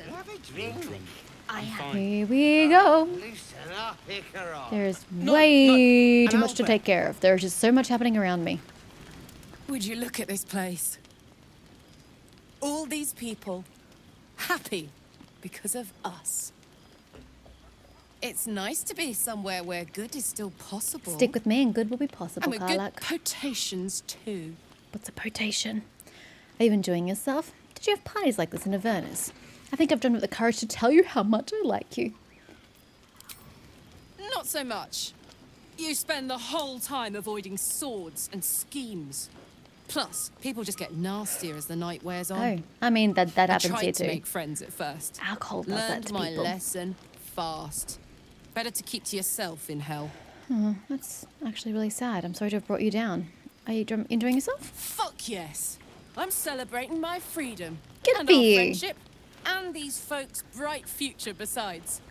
Have a drink. Here we go. Loosen up, Icarus. There's No, way no, too much to take care of. There's just so much happening around me. Would you look at this place? All these people happy because of us. It's nice to be somewhere where good is still possible. Stick with me and good will be possible, and with good Karlak. potations too. What's a potation? Are you enjoying yourself? Did you have parties like this in Avernus? I think I've done with the courage to tell you how much I like you. Not so much. You spend the whole time avoiding swords and schemes. Plus, people just get nastier as the night wears on. Oh, I mean, that I happens tried here to too. make friends at first. Alcohol does that Learned to my people. lesson fast. Better to keep to yourself in hell. Oh, that's actually really sad. I'm sorry to have brought you down. Are you enjoying yourself? Fuck yes. I'm celebrating my freedom. Good and for our you. friendship. And these folks' bright future besides.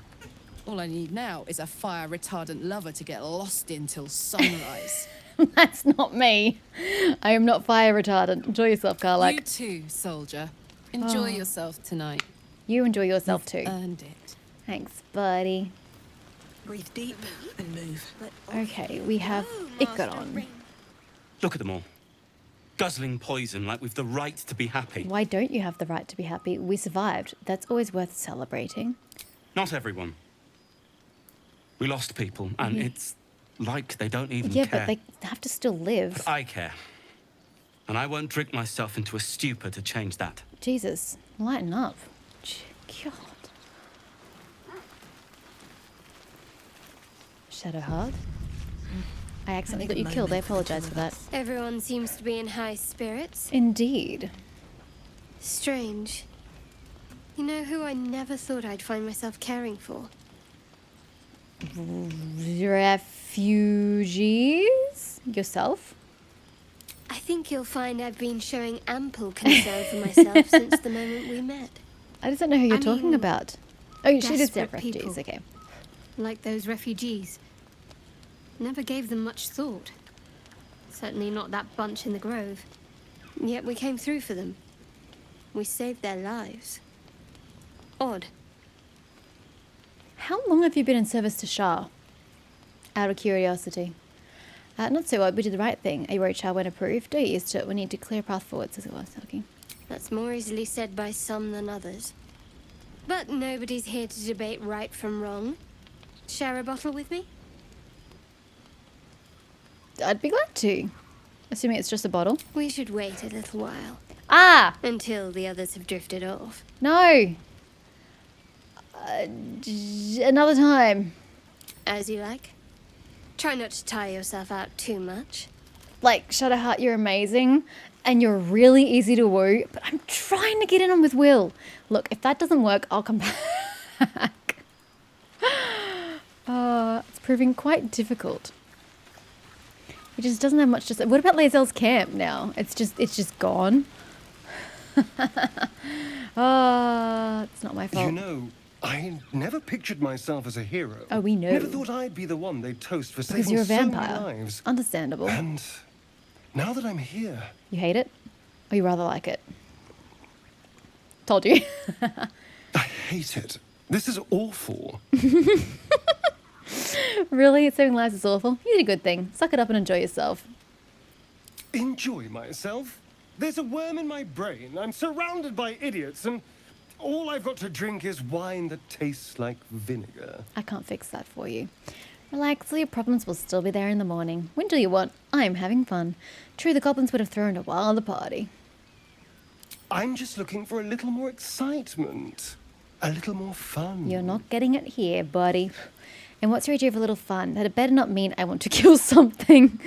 All I need now is a fire-retardant lover to get lost in till sunrise. That's not me. I am not fire retardant. Enjoy yourself, Karlak. You too, soldier. Enjoy Oh. yourself tonight. You enjoy yourself too. Earned it. Thanks, buddy. Breathe deep and move. Okay, we have Icaron. Look at them all. Guzzling poison like we've the right to be happy. Why don't you have the right to be happy? We survived. That's always worth celebrating. Not everyone. We lost people, and it's like they don't even Yeah, care. but they have to still live. But I care. And I won't drink myself into a stupor to change that. Jesus, lighten up. God. Shadowheart? I accidentally got you killed. I apologize for that. Everyone seems to be in high spirits. Indeed. Strange. You know who I never thought I'd find myself caring for? Refugees? Yourself? I think you'll find I've been showing ample concern for myself since the moment we met. I just don't know who you're I talking mean, about. Oh, she did say desperate refugees, people. okay. Like those refugees. Never gave them much thought. Certainly not that bunch in the grove. Yet we came through for them. We saved their lives. Odd. How long have you been in service to Shah? Out of curiosity. Not so odd, we did the right thing. A road Shah when approved. Don't get used to it. We need to clear a path forward, says it was talking. That's more easily said by some than others. But nobody's here to debate right from wrong. Share a bottle with me? I'd be glad to. Assuming it's just a bottle. We should wait a little while. Ah! Until the others have drifted off. No! Another time. As you like. Try not to tire yourself out too much. Like, Shadowheart, you're amazing. And you're really easy to woo. But I'm trying to get in on with Will. Look, if that doesn't work, I'll come back. It's proving quite difficult. He just doesn't have much to say. What about Lae'zel's camp now? It's just gone. It's not my fault. You know, I never pictured myself as a hero. Oh, we know. Never thought I'd be the one they'd toast for Because saving you're a so many vampire. lives. Understandable. And now that I'm here, You hate it? Or you rather like it? Told you. I hate it. This is awful. Really? Saving lives is awful? You did a good thing. Suck it up and enjoy yourself. Enjoy myself? There's a worm in my brain. I'm surrounded by idiots, and all I've got to drink is wine that tastes like vinegar. I can't fix that for you. Relax, all your problems will still be there in the morning. When do you want? I'm having fun. True, the goblins would have thrown a wilder party. I'm just looking for a little more excitement. A little more fun. You're not getting it here, buddy. And what's your idea of a little fun? That it better not mean I want to kill something.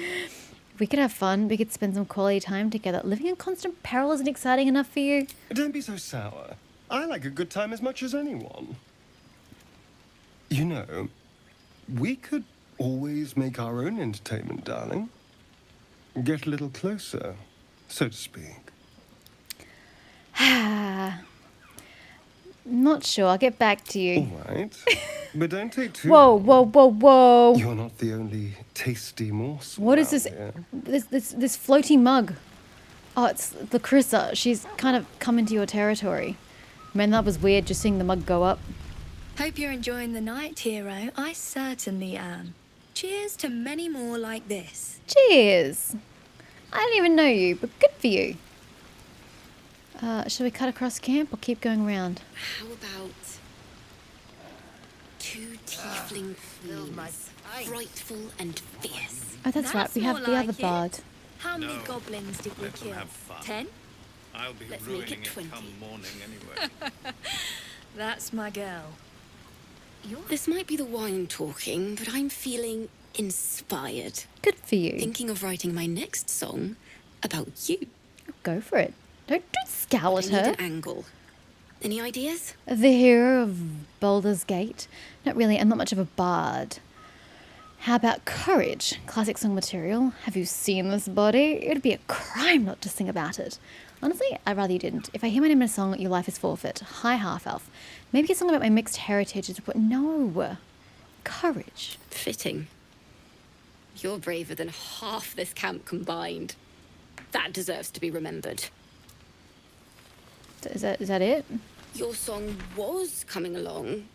If we could have fun, we could spend some quality time together. Living in constant peril isn't exciting enough for you? Don't be so sour. I like a good time as much as anyone. You know, we could always make our own entertainment, darling. Get a little closer, so to speak. Not sure. I'll get back to you. All right. But don't take too Whoa, long. whoa, whoa, whoa. You're not the only tasty morsel. What is out this? there. This floaty mug. Oh, it's Lacrissa. She's kind of come into your territory. Man, that was weird, just seeing the mug go up. Hope you're enjoying the night, hero. I certainly am. Cheers to many more like this. Cheers! I don't even know you, but good for you. Shall we cut across camp or keep going around? How about two tiefling fiends, frightful and fierce? Oh, that's right, we have more the like other it. bard. How many goblins did we let them kill? have fun. 10? I'll be Let's make ruining it it 20. come morning anyway. That's my girl. This might be the wine talking, but I'm feeling inspired. Good for you. Thinking of writing my next song about you. Go for it. Don't scowl at I need her. an angle. Any ideas? The hero of Baldur's Gate? Not really, I'm not much of a bard. How about courage? Classic song material. Have you seen this body? It'd be a crime not to sing about it. Honestly, I'd rather you didn't. If I hear my name in a song, your life is forfeit. Hi, half-elf. Maybe a song about my mixed heritage, but no. Courage. Fitting. You're braver than half this camp combined. That deserves to be remembered. Is that it? Your song was coming along.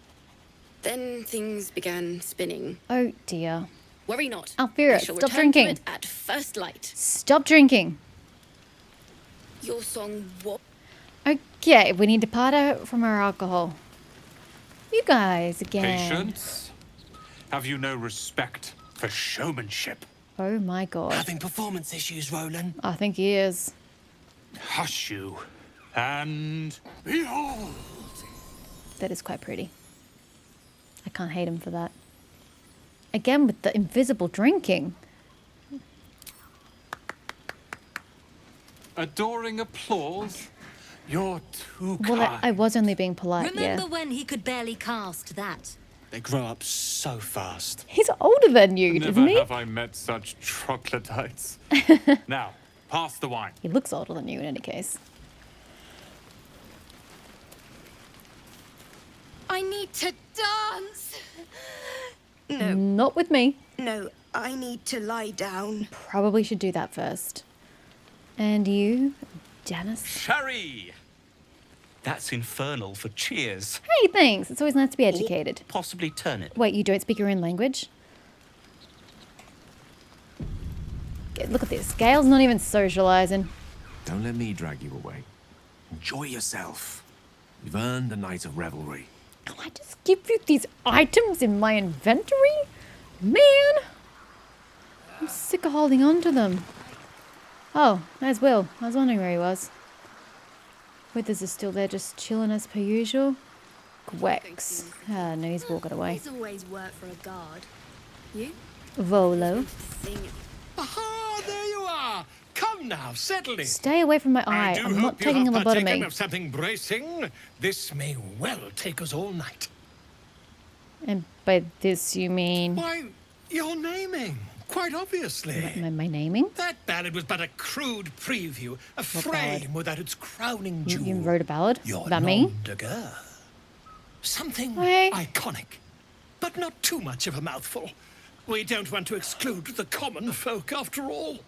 Then things began spinning. Oh dear. Worry not. Alfira, I shall stop return to drinking. it at first light. Stop drinking. Your song was... Okay, we need to part out from our alcohol. You guys again. Patience? Have you no respect for showmanship? Oh my god. Having performance issues, Roland. I think he is. Hush you, and behold! That is quite pretty. I can't hate him for that. Again with the invisible drinking. Adoring applause? You're too Well, kind. I was only being polite, Remember yeah. when he could barely cast that? They grow up so fast. He's older than you, Never isn't he? have I met such troglodytes. Now, pass the wine. He looks older than you in any case. I need to dance! No, Not with me. no, I need to lie down. Probably should do that first. And you, Janice? Sherry! That's infernal for cheers. Hey, thanks. It's always nice to be educated. Possibly turn it. Wait, you don't speak your own language? Look at this. Gale's not even socializing. Don't let me drag you away. Enjoy yourself. You've earned a night of revelry. Can I just give you these items in my inventory? Man! I'm sick of holding on to them. Oh, there's Will. I was wondering where he was. Withers is still there, just chilling as per usual. Gwex. Ah, no, he's walking away. He's always worked for a guard. You? Volo. Aha, there you are. Come now, settle in. Stay away from my eye. I do I'm hope not you taking a have partaken lobotomy. of something bracing. This may well take us all night. And by this you mean Why, you're naming, quite obviously. my naming? That ballad was but a crude preview, a frame without its crowning You, jewel. you wrote a ballad Your about me? nom de guerre. Something Hey. iconic, but not too much of a mouthful. We don't want to exclude the common folk after all.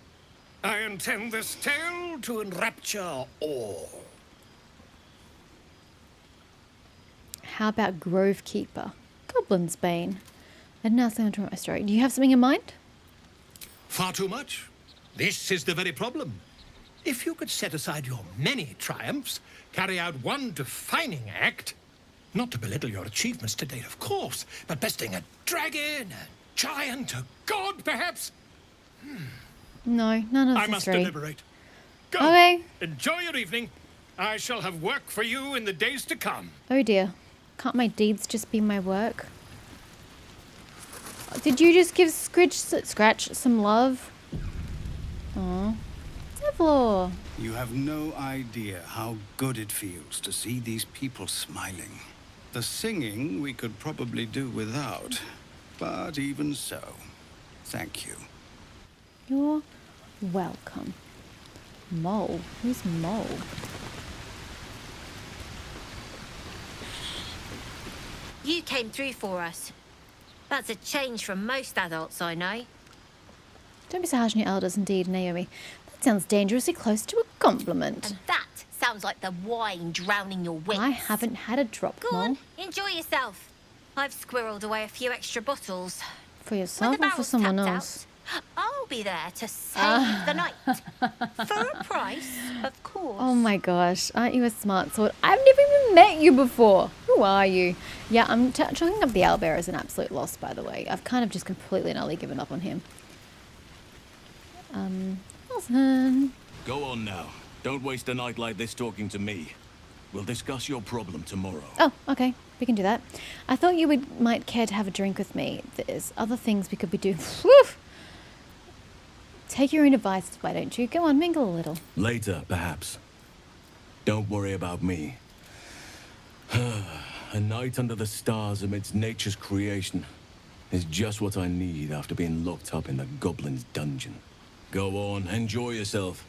I intend this tale to enrapture all. How about Grovekeeper? Goblin's Bane. I didn't ask anyone to write my story. Do you have something in mind? Far too much. This is the very problem. If you could set aside your many triumphs, carry out one defining act, not to belittle your achievements to date, of course, but besting a dragon, a giant, a god, perhaps, No, none of I the must three. deliberate. Go. Okay. Enjoy your evening. I shall have work for you in the days to come. Oh dear. Can't my deeds just be my work? Did you just give Scratch some love? Aw. Devlor. You have no idea how good it feels to see these people smiling. The singing we could probably do without, but even so, thank you. You're welcome. Mole. Who's Mole? You came through for us. That's a change from most adults I know. Don't be so harsh on your elders, indeed, Naomi. That sounds dangerously close to a compliment. And that sounds like the wine drowning your wits. I haven't had a drop, Go Mole. on, enjoy yourself. I've squirreled away a few extra bottles. For When yourself the or for barrel's someone tapped else? out, I'll be there to save the night. For a price, of course. Oh my gosh, aren't you a smart sort? I've never even met you before. Who are you? Yeah, I'm chalking up the owlbear as an absolute loss, by the way. I've kind of just completely and utterly given up on him. Wilson. Go on now. Don't waste a night like this talking to me. We'll discuss your problem tomorrow. Oh, okay. We can do that. I thought you might care to have a drink with me. There's other things we could be doing. Take your own advice, why don't you? Go on, mingle a little. Later, perhaps. Don't worry about me. A night under the stars amidst nature's creation is just what I need after being locked up in the goblin's dungeon. Go on, enjoy yourself.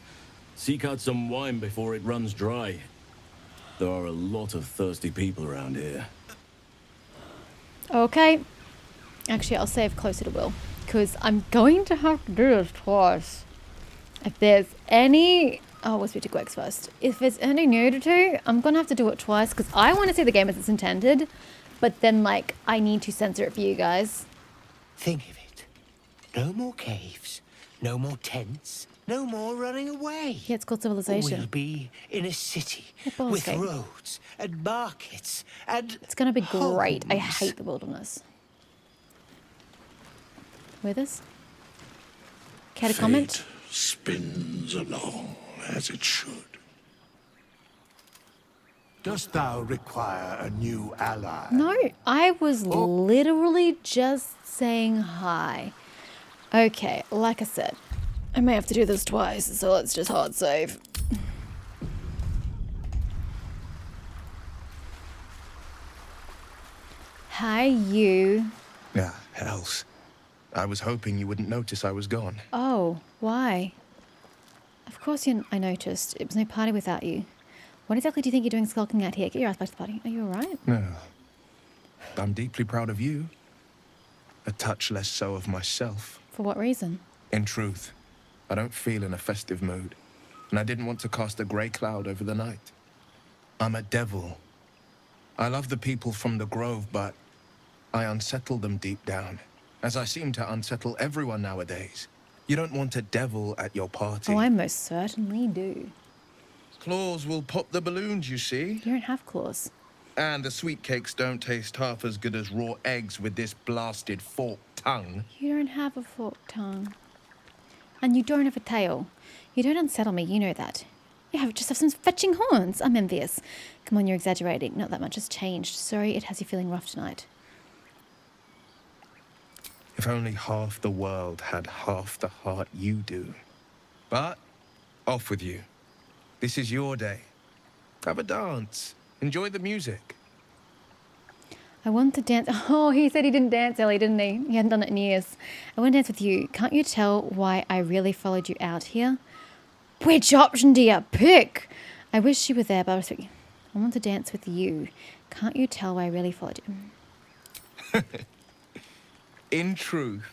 Seek out some wine before it runs dry. There are a lot of thirsty people around here. Okay. Actually, I'll save closer to Will, because I'm going to have to do this twice. If there's any... Oh, we'll speak to Gwex first. If there's any nudity, I'm going to have to do it twice, because I want to see the game as it's intended, but then, like, I need to censor it for you guys. Think of it. No more caves, no more tents, no more running away. Yeah, it's called civilization. We'll be in a city Well, with okay. roads and markets and... It's going to be great. I homes. hate the wilderness. Withers? Care to comment? Fate spins along as it should. Dost thou require a new ally? No, I was literally just saying hi. Okay, like I said, I may have to do this twice, so let's just hard save. Hi, you. Ah, hells. I was hoping you wouldn't notice I was gone. Oh, why? Of course I noticed. It was no party without you. What exactly do you think you're doing skulking out here? Get your ass back to the party. Are you alright? No. I'm deeply proud of you. A touch less so of myself. For what reason? In truth, I don't feel in a festive mood, and I didn't want to cast a grey cloud over the night. I'm a devil. I love the people from the Grove, but I unsettle them deep down, as I seem to unsettle everyone nowadays. You don't want a devil at your party. Oh, I most certainly do. Claws will pop the balloons, you see. You don't have claws. And the sweet cakes don't taste half as good as raw eggs with this blasted forked tongue. You don't have a forked tongue. And you don't have a tail. You don't unsettle me, you know that. You just have some fetching horns. I'm envious. Come on, you're exaggerating. Not that much has changed. Sorry it has you feeling rough tonight. If only half the world had half the heart you do. But, off with you. This is your day. Have a dance. Enjoy the music. I want to dance. Oh, he said he didn't dance early, didn't he? He hadn't done it in years. I want to dance with you. Can't you tell why I really followed you out here? Which option do you pick? I wish you were there, but I respect you. I want to dance with you. Can't you tell why I really followed you? In truth,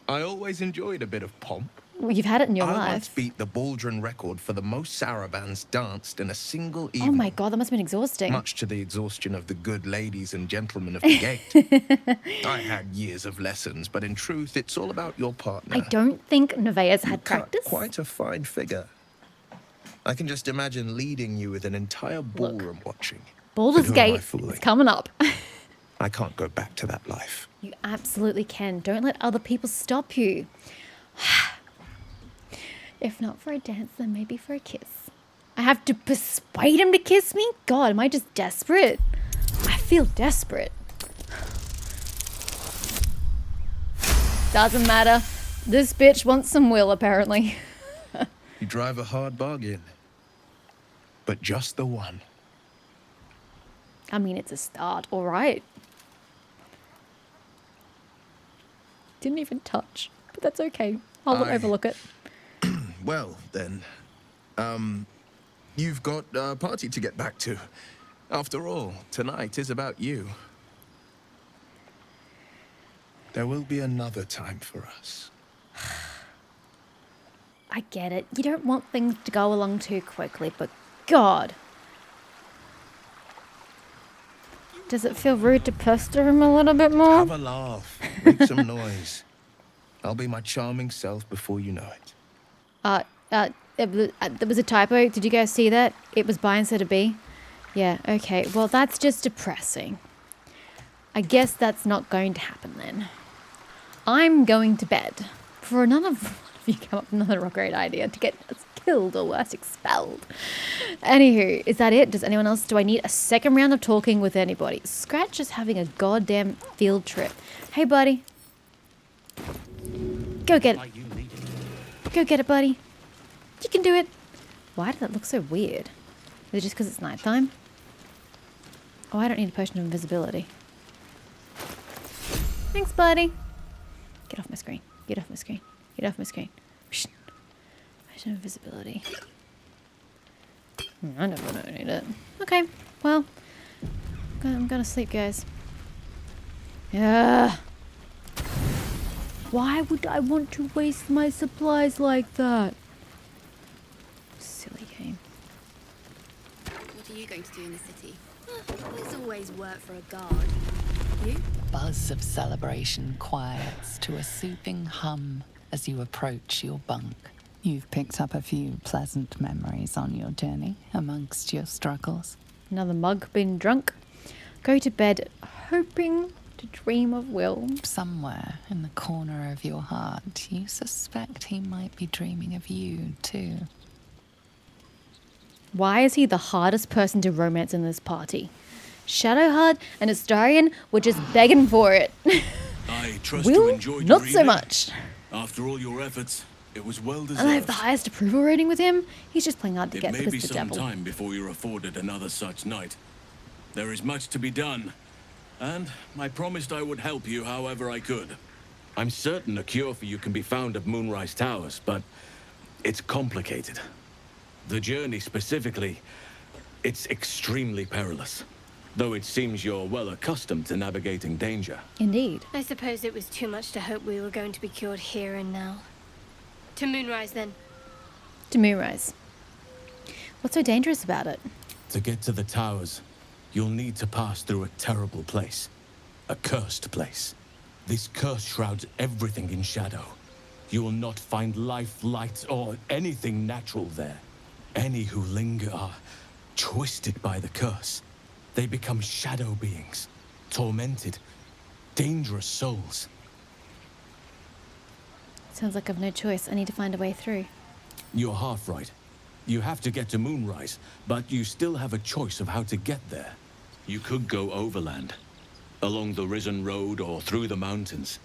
I always enjoyed a bit of pomp. Well, you've had it in your I life. once beat the Baldur'S record for the most sarabands danced in a single evening. Oh my god, that must have been exhausting. Much to the exhaustion of the good ladies and gentlemen of the gate. I had years of lessons, but in truth, it's all about your partner. I don't think Neveah's had Cut practice. quite a fine figure. I can just imagine leading you with an entire ballroom watching. Baldur's But who am I Gate fooling? is coming up. I can't go back to that life. You absolutely can. Don't let other people stop you. If not for a dance, then maybe for a kiss. I have to persuade him to kiss me? God, am I just desperate? I feel desperate. Doesn't matter. This bitch wants some will, apparently. You drive a hard bargain. But just the one. I mean, it's a start, all right. Didn't even touch, but that's okay. I'll overlook it. Well, then. You've got a party to get back to. After all, tonight is about you. There will be another time for us. I get it. You don't want things to go along too quickly, but God. Does it feel rude to pester him a little bit more? Have a laugh. Make some noise. I'll be my charming self before you know it. There was a typo. Did you guys see that? It was by instead of B. Yeah, okay. Well, that's just depressing. I guess that's not going to happen then. I'm going to bed. For none of you come up with another great idea to get us killed or worse, expelled. Anywho, is that it? Does anyone else? Do I need a second round of talking with anybody? Scratch is having a goddamn field trip. Hey, buddy. Go get it. Go get it, buddy. You can do it. Why did that look so weird? Is it just because it's nighttime? Oh, I don't need a potion of invisibility. Thanks, buddy. Get off my screen. Get off my screen. Get off my screen. Psh. Potion of invisibility. I don't need it. Okay, well, I'm gonna sleep, guys. Yeah. Why would I want to waste my supplies like that? Silly game. What are you going to do in the city? There's always work for a guard. You? Buzz of celebration quiets to a soothing hum as you approach your bunk. You've picked up a few pleasant memories on your journey amongst your struggles. Another mug been drunk. Go to bed hoping to dream of Will. Somewhere in the corner of your heart, you suspect he might be dreaming of you too. Why is he the hardest person to romance in this party? Shadowheart and Astarion were just begging for it. I trust Will, you enjoyed not your so evening. much. After all your efforts, it was well deserved. And I have the highest approval rating with him. He's just playing hard to It get may because be of the some devil. time before you're afforded another such night. There is much to be done, and I promised I would help you however I could. I'm certain a cure for you can be found at Moonrise Towers, but it's complicated. The journey specifically, it's extremely perilous. Though it seems you're well accustomed to navigating danger. Indeed. I suppose it was too much to hope we were going to be cured here and now. To Moonrise, then. To Moonrise. What's so dangerous about it? To get to the towers, you'll need to pass through a terrible place. A cursed place. This curse shrouds everything in shadow. You will not find life, light, or anything natural there. Any who linger are twisted by the curse. They become shadow beings, tormented, dangerous souls. Sounds like I've no choice. I need to find a way through. You're half right. You have to get to Moonrise, but you still have a choice of how to get there. You could go overland, along the Risen Road or through the mountains.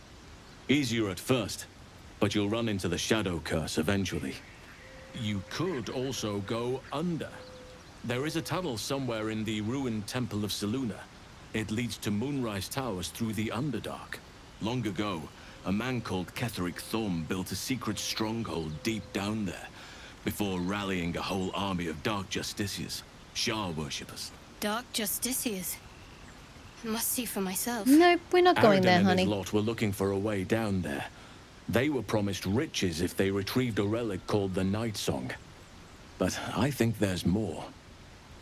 Easier at first, but you'll run into the shadow curse eventually. You could also go under. There is a tunnel somewhere in the ruined Temple of Selûne. It leads to Moonrise Towers through the Underdark. Long ago, a man called Ketheric Thorm built a secret stronghold deep down there, before rallying a whole army of Dark Justiciars, Shah worshippers. Dark Justiciars. I must see for myself. Nope, we're not going there, and honey. his lot were looking for a way down there. They were promised riches if they retrieved a relic called the Night Song. But I think there's more.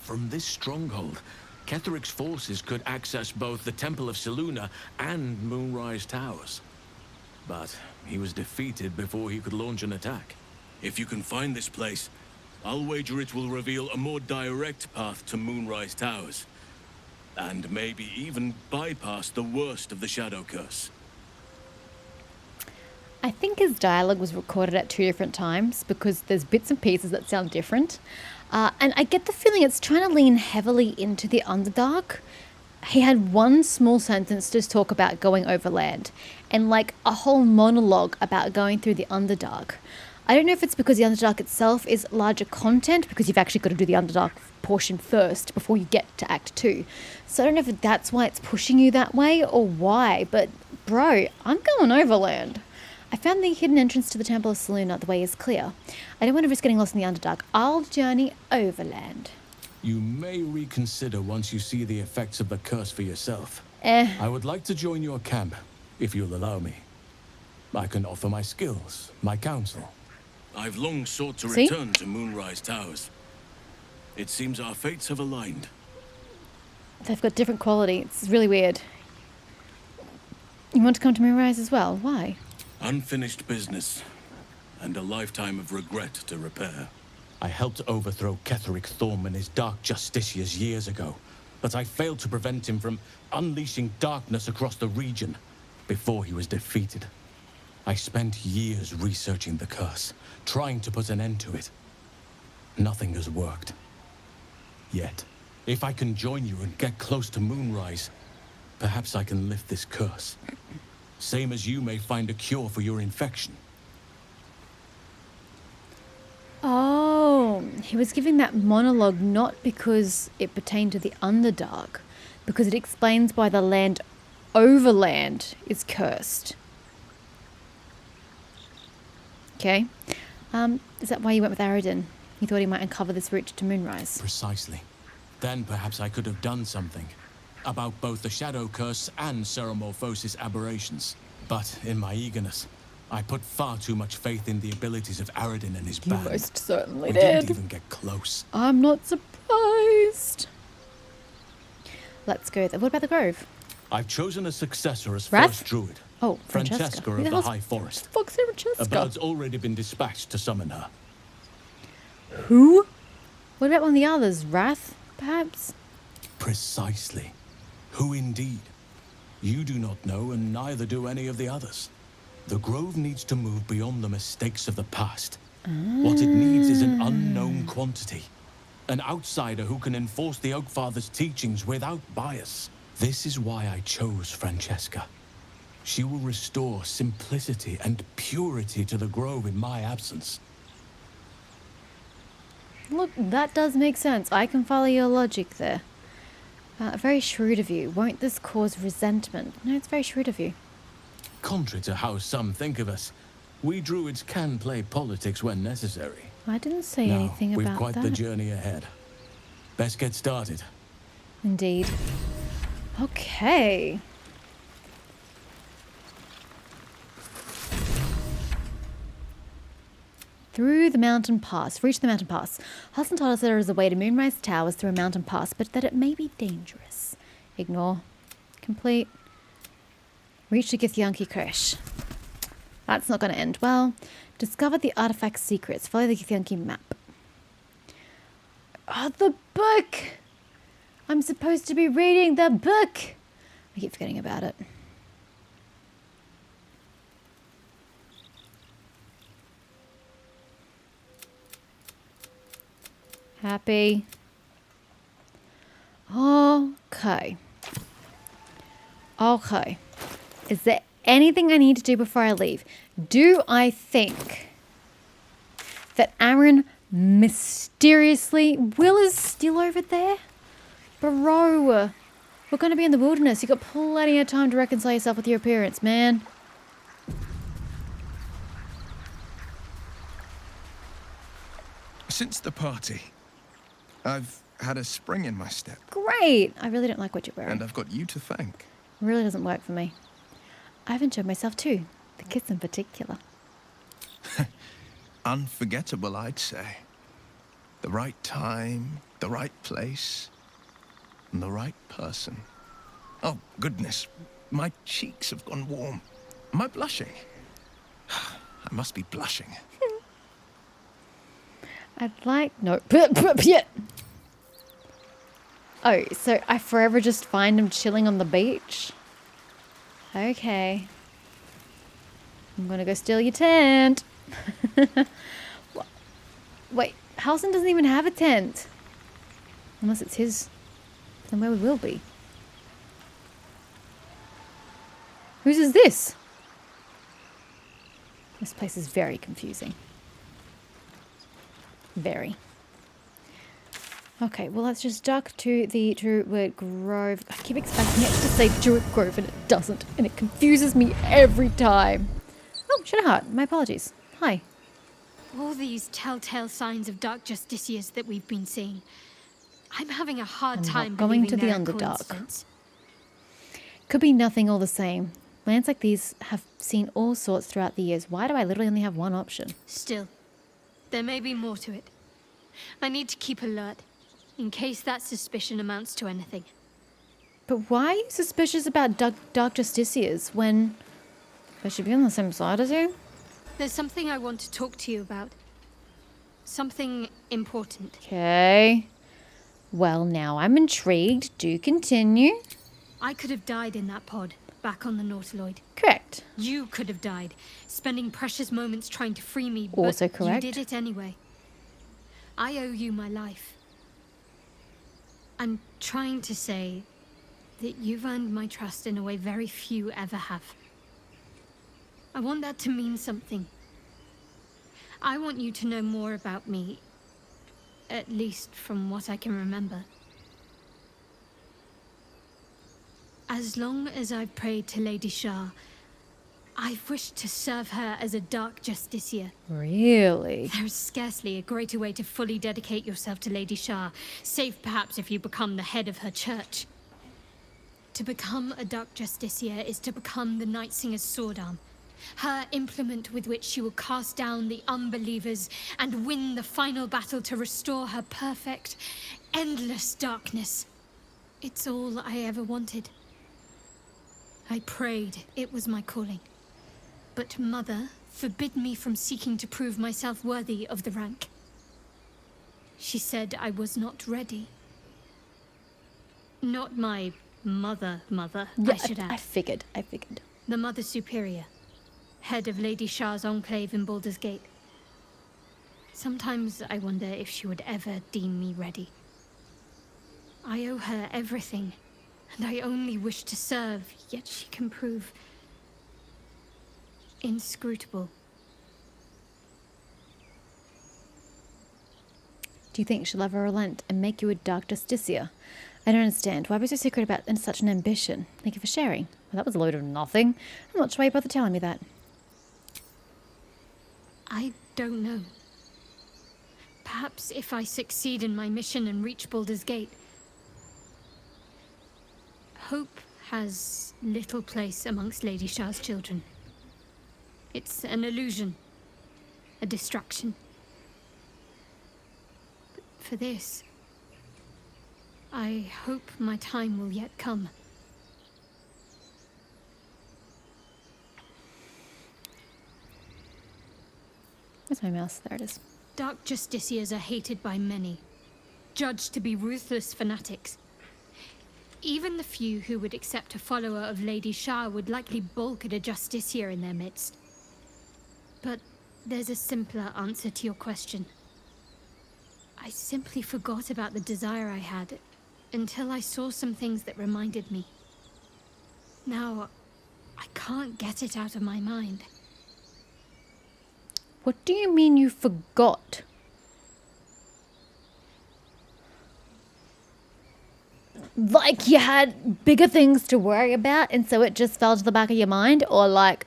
From this stronghold, Ketheric's forces could access both the Temple of Selûne and Moonrise Towers. But he was defeated before he could launch an attack. If you can find this place, I'll wager it will reveal a more direct path to Moonrise Towers. And maybe even bypass the worst of the Shadow Curse. I think his dialogue was recorded at 2 different times because there's bits and pieces that sound different. And I get the feeling it's trying to lean heavily into the Underdark. He had one small sentence to talk about going overland and like a whole monologue about going through the Underdark. I don't know if it's because the Underdark itself is larger content because you've actually got to do the Underdark portion first before you get to Act 2. So I don't know if that's why it's pushing you that way or why, but bro, I'm going overland. I found the hidden entrance to the Temple of Selûne. The way is clear. I don't want to risk getting lost in the Underdark. I'll journey overland. You may reconsider once you see the effects of the curse for yourself. I would like to join your camp, if you'll allow me. I can offer my skills, my counsel. I've long sought to See? return to Moonrise Towers. It seems our fates have aligned. They've got different quality. It's really weird. You want to come to Moonrise as well? Why? Unfinished business, and a lifetime of regret to repair. I helped overthrow Ketheric Thorm and his Dark Justiciars years ago, but I failed to prevent him from unleashing darkness across the region before he was defeated. I spent years researching the curse, trying to put an end to it. Nothing has worked. Yet, if I can join you and get close to Moonrise, perhaps I can lift this curse. Same as you may find a cure for your infection. Oh, he was giving that monologue not because it pertained to the Underdark, because it explains why the land overland is cursed. Okay. Is that why you went with Aradin? You thought he might uncover this route to Moonrise? Precisely. Then perhaps I could have done something about both the Shadow Curse and Ceramorphosis aberrations. But in my eagerness, I put far too much faith in the abilities of Aradin and his band. You most certainly We did. didn't even get close. I'm not surprised. Let's go there. What about the Grove? I've chosen a successor as Wrath? first druid. Oh, Francesca. Francesca Who of the the hell's High Forest. Fuck's Francesca? A bird's already been dispatched to summon her. Who? What about one of the others? Wrath, perhaps? Precisely. Who indeed? You do not know, and neither do any of the others. The Grove needs to move beyond the mistakes of the past. What it needs is an unknown quantity. An outsider who can enforce the Oakfather's teachings without bias. This is why I chose Francesca. She will restore simplicity and purity to the Grove in my absence. Look, that does make sense. I can follow your logic there. Very shrewd of you. Won't this cause resentment? No, it's very shrewd of you. Contrary to how some think of us, we druids can play politics when necessary. I didn't say Now, anything we've about quite that. the journey ahead. Best get started. Indeed. Okay. Through the mountain pass. Reach the mountain pass. Hudson told us there is a way to Moonrise Towers through a mountain pass, but that it may be dangerous. Ignore. Complete. Reach the Githyanki Crash. That's not going to end well. Discover the artifact secrets. Follow the Githyanki map. Oh, the book! I'm supposed to be reading the book! I keep forgetting about it. Happy. Okay. Okay. Is there anything I need to do before I leave? Do I think that Aaron mysteriously... Will is still over there? Bro, we're going to be in the wilderness. You've got plenty of time to reconcile yourself with your appearance, man. Since the party, I've had a spring in my step. Great. I really don't like what you're wearing. And I've got you to thank. It really doesn't work for me. I've enjoyed myself too. The kiss in particular. Unforgettable, I'd say. The right time, the right place, and the right person. Oh, goodness. My cheeks have gone warm. Am I blushing? I must be blushing. I'd like... No. Oh, so I forever just find him chilling on the beach? Okay. I'm gonna go steal your tent. Wait, Halson doesn't even have a tent. Unless it's his. Then where we will be. Whose is this? This place is very confusing. Very. Okay, well, let's just duck to the Druid Grove. I keep expecting it to say Druid Grove and it doesn't, and it confuses me every time. Oh, Shadowheart, my apologies. Hi. All these telltale signs of Dark Justiciars that we've been seeing. I'm having a hard time going to the believing they're a Underdark. coincidence. Could be nothing all the same. Lands like these have seen all sorts throughout the years. Why do I literally only have one option? Still, there may be more to it. I need to keep alert. in case that suspicion amounts to anything. But why are you suspicious about Dark Justiciars when they should be on the same side as you? There's something I want to talk to you about. Something important. Okay. Well, now I'm intrigued. Do continue. I could have died in that pod, back on the Nautiloid. Correct. You could have died, spending precious moments trying to free me, Also but correct. you did it anyway. I owe you my life. I'm trying to say that you've earned my trust in a way very few ever have. I want that to mean something. I want you to know more about me, at least from what I can remember. As long as I've prayed to Lady Shah, I've wished to serve her as a Dark Justiciar. Really? There is scarcely a greater way to fully dedicate yourself to Lady Shah, save perhaps if you become the head of her church. To become a Dark Justiciar is to become the Night Singer's sword arm, her implement with which she will cast down the unbelievers and win the final battle to restore her perfect, endless darkness. It's all I ever wanted. I prayed it was my calling. But Mother forbid me from seeking to prove myself worthy of the rank. She said I was not ready. Not my mother, Yeah, I should add. I figured. The Mother Superior, head of Lady Shah's enclave in Baldur's Gate. Sometimes I wonder if she would ever deem me ready. I owe her everything, and I only wish to serve, yet she can prove inscrutable. Do you think she'll ever relent and make you a Dark Justiciar? I don't understand. Why was you secret about such an ambition? Thank you for sharing. Well, that was a load of nothing. I'm not sure why you bothered telling me that. I don't know. Perhaps if I succeed in my mission and reach Baldur's Gate. Hope has little place amongst Lady Shah's children. It's an illusion, a distraction. But for this, I hope my time will yet come. Where's my mouse? There it is. Dark Justiciars are hated by many, judged to be ruthless fanatics. Even the few who would accept a follower of Lady Shah would likely balk at a Justiciar in their midst. But there's a simpler answer to your question. I simply forgot about the desire I had until I saw some things that reminded me. Now, I can't get it out of my mind. What do you mean you forgot? Like you had bigger things to worry about and so it just fell to the back of your mind? Or like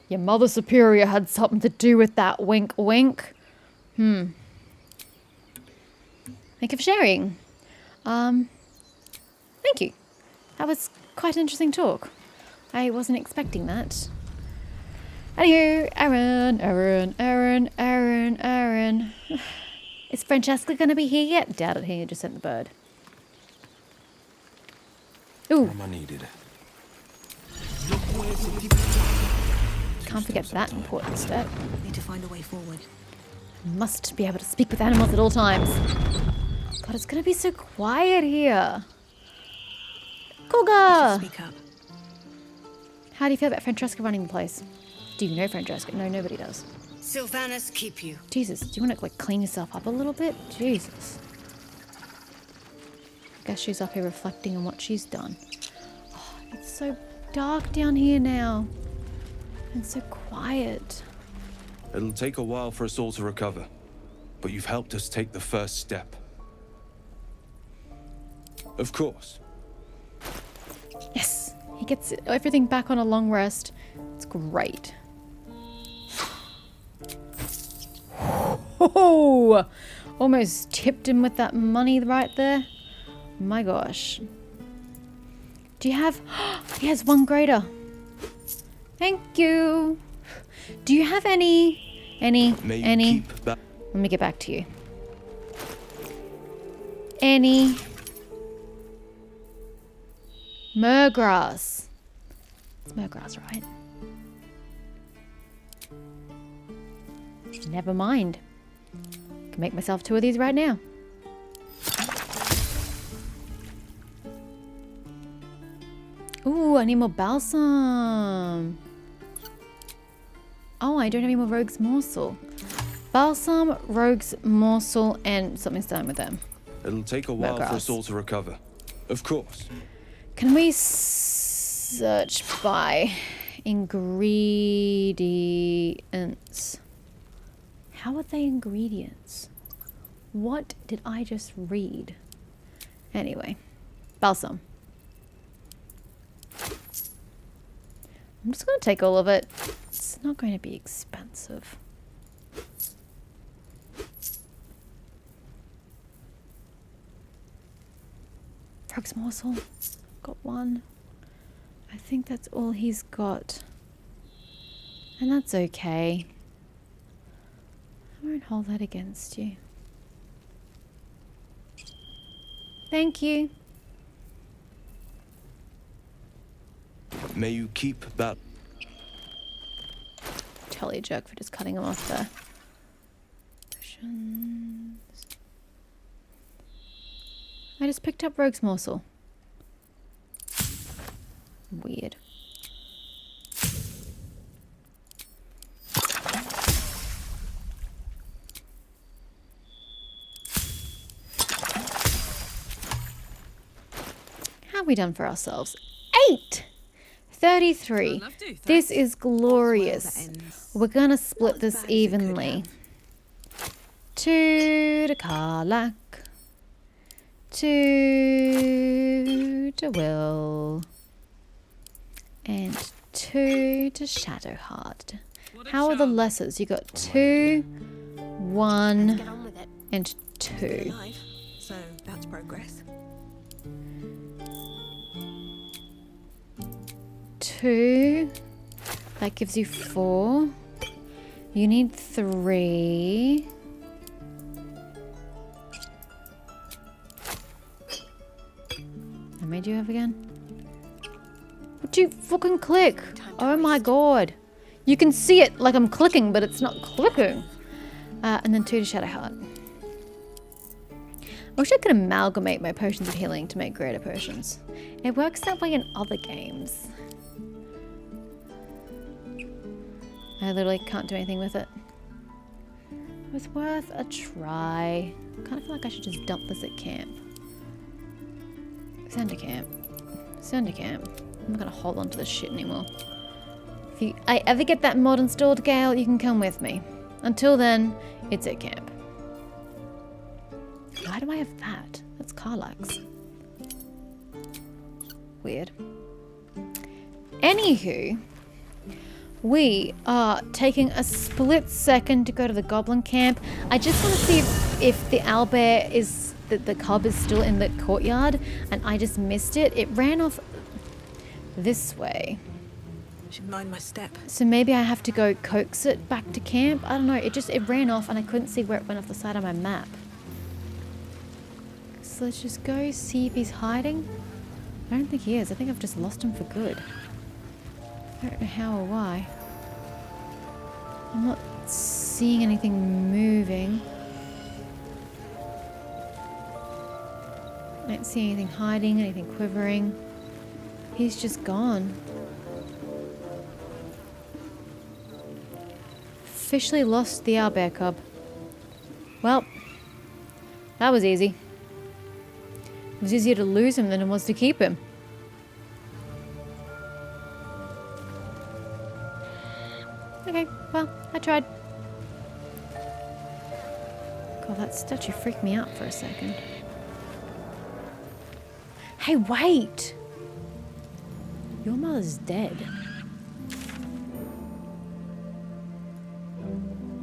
your Mother Superior had something to do with that, wink wink? Thank you for sharing. Thank you. That was quite an interesting talk. I wasn't expecting that. Anywho, Aaron. Is Francesca going to be here yet? Doubt it, he just sent the bird. Ooh. I needed. Can't forget that important step. Need to find a way forward. Must be able to speak with animals at all times. God, it's going to be so quiet here. Koga! Speak up. How do you feel about Francesca running the place? Do you know Francesca? No, nobody does. Sylvanas keep you. Jesus, do you want to like clean yourself up a little bit? Jesus. Guess she's up here reflecting on what she's done. Oh, it's so dark down here now. And so quiet. It'll take a while for us all to recover, but you've helped us take the first step. Of course. Yes, he gets everything back on a long rest. It's great. Oh, almost tipped him with that money right there. My gosh. Do you have... He has one greater. Thank you. Do you have any... Let me get back to you. any Murgrass. It's Murgrass, right? Never mind. Can make myself 2 of these right now. Ooh, I need more balsam. Oh, I don't have any more rogue's morsel. Balsam, rogue's morsel, and something's done with them. It'll take a while for Murgrass. us all to recover. Of course. Can we search by ingredients? How are they ingredients? What did I just read? Anyway, balsam. I'm just going to take all of it. It's not going to be expensive. Rogue's morsel. Got 1. I think that's all he's got. And that's okay. I won't hold that against you. Thank you. May you keep that. Totally a jerk for just cutting him off there. Potions. I just picked up Rogue's morsel. Weird. How have we done for ourselves? 8! 33. This is glorious. We're gonna split this evenly. 2 to Karlak. 2 to Will. And 2 to Shadowheart. How are the lessers? You got 2, 1, and 2. So that's progress. 2. That gives you 4. You need 3. How many do you have again? Would you fucking click? Oh my god. You can see it like I'm clicking, but it's not clicking. And then 2 to Shadowheart. I wish I could amalgamate my potions of healing to make greater potions. It works that way in other games. I literally can't do anything with it. It was worth a try. I kind of feel like I should just dump this at camp. Send to camp. Send to camp. I'm not gonna hold on to this shit anymore. If I ever get that mod installed, Gale, you can come with me. Until then, it's at camp. Why do I have that? That's Karlak's. Weird. Anywho, we are taking a split second to go to the goblin camp. I just want to see if the owlbear is, the cub is still in the courtyard and I just missed it. It ran off this way. Should mind my step. So maybe I have to go coax it back to camp. I don't know. It ran off and I couldn't see where it went off the side of my map. So let's just go see if he's hiding. I don't think he is. I think I've just lost him for good. I don't know how or why. I'm not seeing anything moving. I don't see anything hiding, anything quivering. He's just gone. Officially lost the owlbear cub. Well, that was easy. It was easier to lose him than it was to keep him. Okay, well, I tried. God, that statue freaked me out for a second. Hey, wait! Your mother's dead.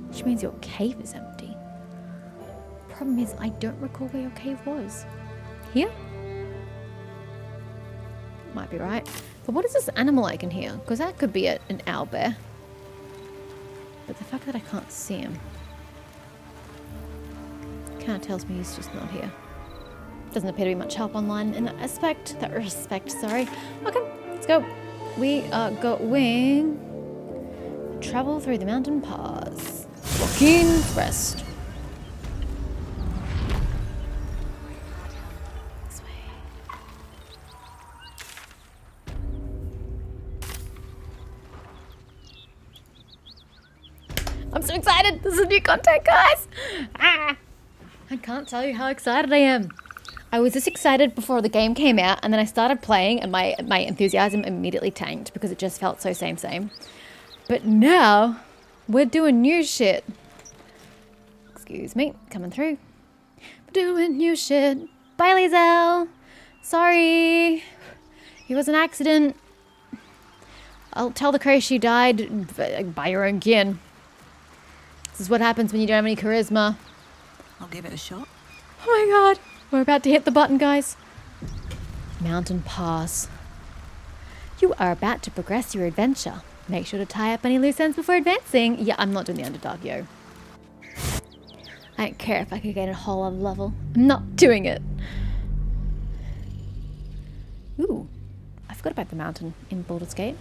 Which means your cave is empty. Problem is, I don't recall where your cave was. Here? Might be right. But what is this animal I can hear? Because that could be an owlbear. But the fact that I can't see him kind of tells me he's just not here. Doesn't appear to be much help online in that respect, sorry. Okay, let's go. We are going to travel through the mountain pass. King's Rest. This way. I'm so excited! This is new content, guys! Ah! I can't tell you how excited I am. I was this excited before the game came out, and then I started playing, and my enthusiasm immediately tanked because it just felt so same. But now, we're doing new shit. Excuse me, coming through. We're doing new shit. Bye, Lizelle. Sorry. It was an accident. I'll tell the Crow she died by your own kin. This is what happens when you don't have any charisma. I'll give it a shot. Oh my god. We're about to hit the button, guys. Mountain Pass. You are about to progress your adventure. Make sure to tie up any loose ends before advancing. Yeah, I'm not doing the Underdark, yo. I don't care if I could get a whole other level. I'm not doing it. Ooh. I forgot about the mountain in Baldur's Gate.